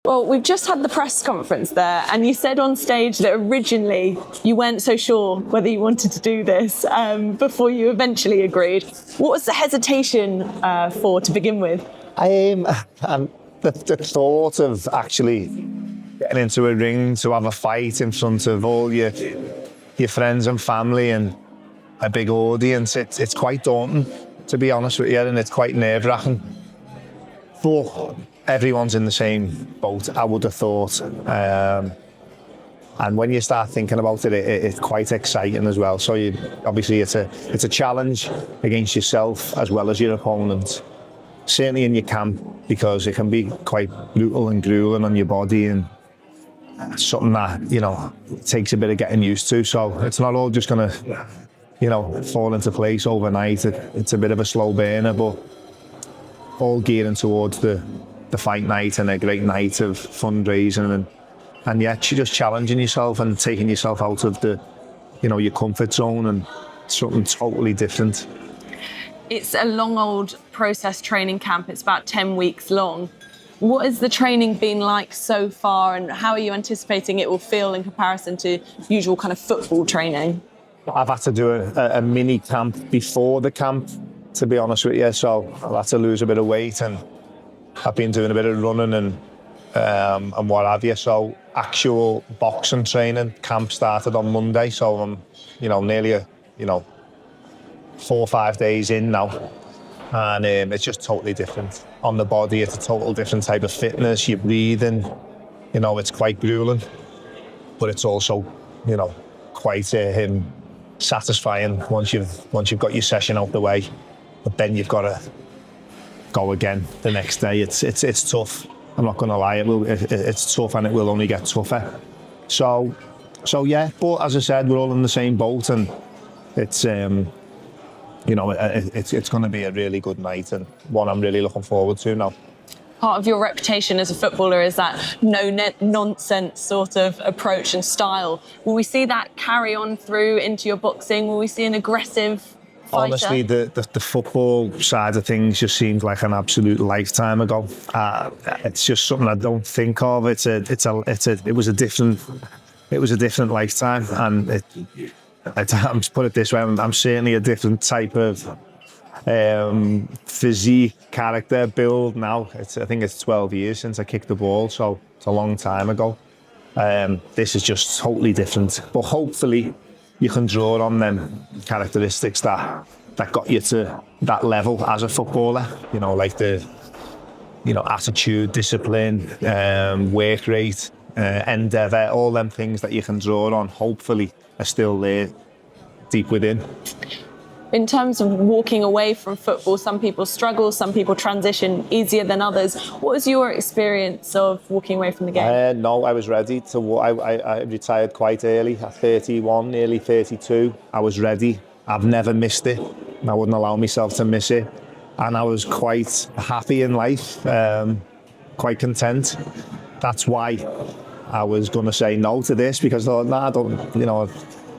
Well, we've just had the press conference there, and you said on stage that originally you weren't so sure whether you wanted to do this before you eventually agreed. What was the hesitation for to begin with? The thought of actually getting into a ring to have a fight in front of all your friends and family and a big audience, it's quite daunting, to be honest with you, and it's quite nerve-wracking. But everyone's in the same boat, I would have thought. And when you start thinking about it, it's quite exciting as well. So obviously it's a challenge against yourself as well as your opponent. Certainly in your camp, because it can be quite brutal and grueling on your body, and something that, takes a bit of getting used to. So it's not all just going to, fall into place overnight. It's a bit of a slow burner, but all gearing towards the fight night and a great night of fundraising, and yet you're just challenging yourself and taking yourself out of your comfort zone and something totally different. It's a long old process training camp. It's about 10 weeks long. What has the training been like so far, and how are you anticipating it will feel in comparison to usual kind of football training? I've had to do a mini camp before the camp, to be honest with you, so I've had to lose a bit of weight, and I've been doing a bit of running and what have you. So actual boxing training camp started on Monday, so I'm nearly 4 or 5 days in now, and it's just totally different on the body. It's a total different type of fitness. You're breathing, it's quite grueling, but it's also quite satisfying once you've got your session out the way. But then you've got to go again the next day. It's tough. I'm not going to lie. It's tough, and it will only get tougher. So yeah. But as I said, we're all in the same boat, and it's it's going to be a really good night, and one I'm really looking forward to now. Part of your reputation as a footballer is that no-nonsense sort of approach and style. Will we see that carry on through into your boxing? Will we see an aggressive fighter? Honestly, the football side of things just seems like an absolute lifetime ago. It's just something I don't think of. It was a different lifetime, and I'm just put it this way: I'm certainly a different type of physique, character, build now. I think it's 12 years since I kicked the ball, so it's a long time ago. This is just totally different, but hopefully you can draw on them characteristics that got you to that level as a footballer. Like the attitude, discipline, work rate, endeavour, all them things that you can draw on, hopefully are still there deep within. In terms of walking away from football, some people struggle, some people transition easier than others. What was your experience of walking away from the game? No, I was ready to. I retired quite early at 31, nearly 32. I was ready. I've never missed it. I wouldn't allow myself to miss it. And I was quite happy in life, quite content. That's why I was going to say no to this, because I thought, I don't,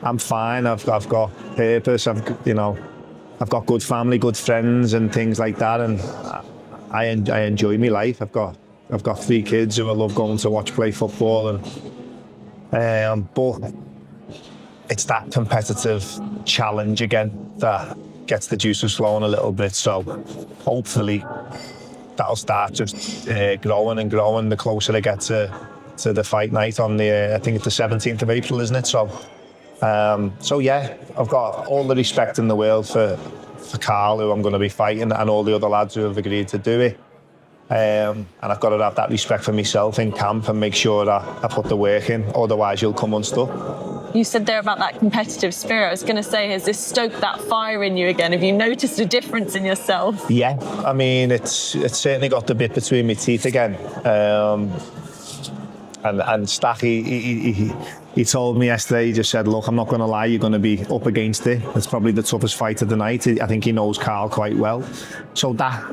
I'm fine. I've got purpose. I've got good family, good friends, and things like that. And I enjoy my life. I've got 3 kids who I love going to watch play football, and but it's that competitive challenge again that gets the juices flowing a little bit. So hopefully that'll start just growing and growing the closer I get to the fight night on I think it's the 17th of April, isn't it? So yeah, I've got all the respect in the world for Carl, who I'm going to be fighting, and all the other lads who have agreed to do it. And I've got to have that respect for myself in camp and make sure that I put the work in, otherwise you'll come unstuck. You said there about that competitive spirit. I was going to say, has this stoked that fire in you again? Have you noticed a difference in yourself? Yeah, I mean, it's certainly got the bit between my teeth again. And Stack, he told me yesterday, he just said, look, I'm not going to lie, you're going to be up against it. It's probably the toughest fight of the night. I think he knows Carl quite well. So that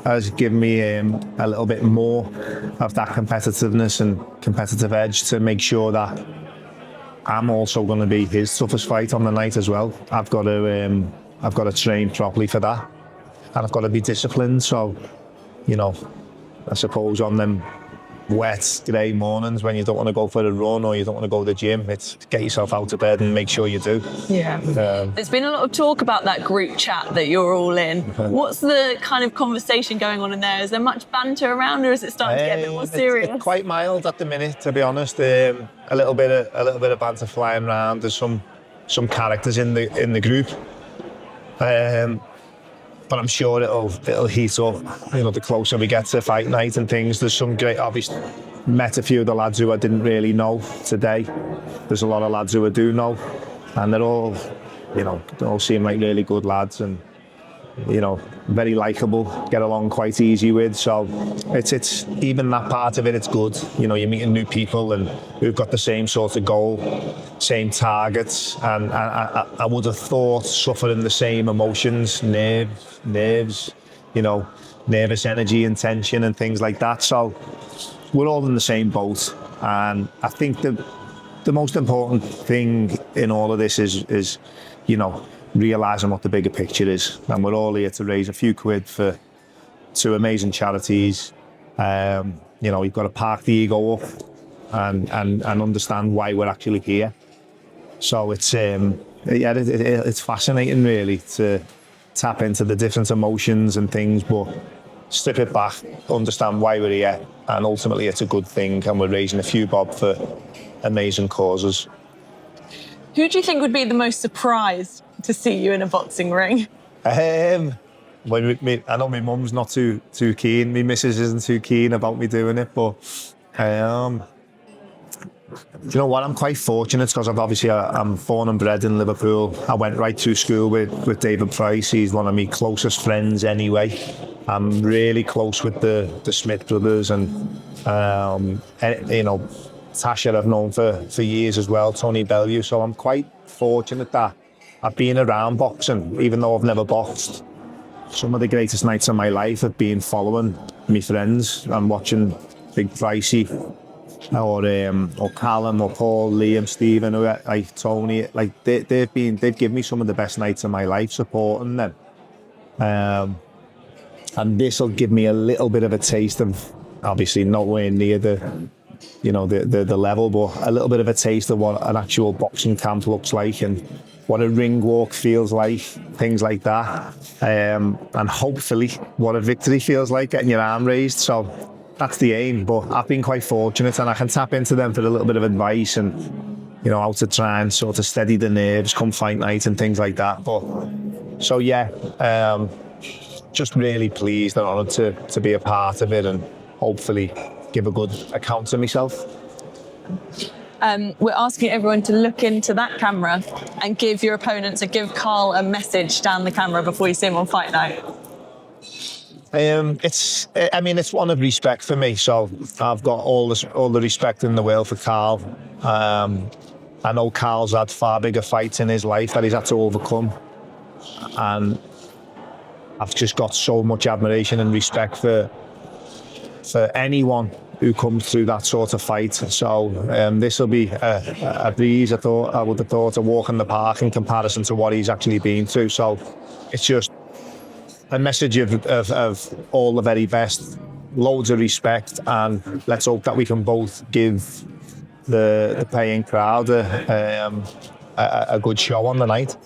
has given me a little bit more of that competitiveness and competitive edge to make sure that I'm also going to be his toughest fight on the night as well. I've got to train properly for that, and I've got to be disciplined. So, I suppose on them wet, grey mornings when you don't want to go for a run or you don't want to go to the gym. It's get yourself out of bed and make sure you do. Yeah. There's been a lot of talk about that group chat that you're all in. What's the kind of conversation going on in there? Is there much banter around, or is it starting to get a bit more serious? It's quite mild at the minute, to be honest. A little bit of banter flying around. There's some characters in the group. But I'm sure it'll heat up, the closer we get to fight night and things. There's some great, obviously, met a few of the lads who I didn't really know today. There's a lot of lads who I do know, and they all seem like really good lads and, very likeable, get along quite easy with. So it's even that part of it, it's good. You're meeting new people and who've got the same sort of goal, same targets, and I would have thought suffering the same emotions, nerves, nervous energy and tension and things like that. So we're all in the same boat, and I think the most important thing in all of this is realising what the bigger picture is, and we're all here to raise a few quid for two amazing charities. We've got to park the ego up and understand why we're actually here. So it's fascinating really to tap into the different emotions and things, but strip it back, understand why we're here, and ultimately it's a good thing, and we're raising a few bob for amazing causes. Who do you think would be the most surprised to see you in a boxing ring? I know my mum's not too keen. My missus isn't too keen about me doing it, but you know what? I'm quite fortunate because I'm born and bred in Liverpool. I went right through school with David Price. He's one of my closest friends anyway. I'm really close with the Smith brothers, and Tasha I've known for years as well, Tony Bellew. So I'm quite fortunate that I've been around boxing, even though I've never boxed. Some of the greatest nights of my life have been following my friends and watching Big Pricey or Callum or Paul, Liam, Stephen, like Tony. Like they've given me some of the best nights of my life supporting them. And this will give me a little bit of a taste of, obviously nowhere near the level, but a little bit of a taste of what an actual boxing camp looks like and what a ring walk feels like, things like that. And hopefully what a victory feels like, getting your arm raised. So that's the aim, but I've been quite fortunate and I can tap into them for a little bit of advice and, how to try and sort of steady the nerves come fight night and things like that. But so yeah, just really pleased and honoured to be a part of it and hopefully give a good account of myself. We're asking everyone to look into that camera and give your opponents and give Carl a message down the camera before you see him on fight night. It's one of respect for me. So I've got all the respect in the world for Carl. I know Carl's had far bigger fights in his life that he's had to overcome, and I've just got so much admiration and respect for anyone who comes through that sort of fight. So this will be a breeze. I would have thought a walk in the park in comparison to what he's actually been through. So it's just a message of all the very best, loads of respect, and let's hope that we can both give the paying crowd a good show on the night.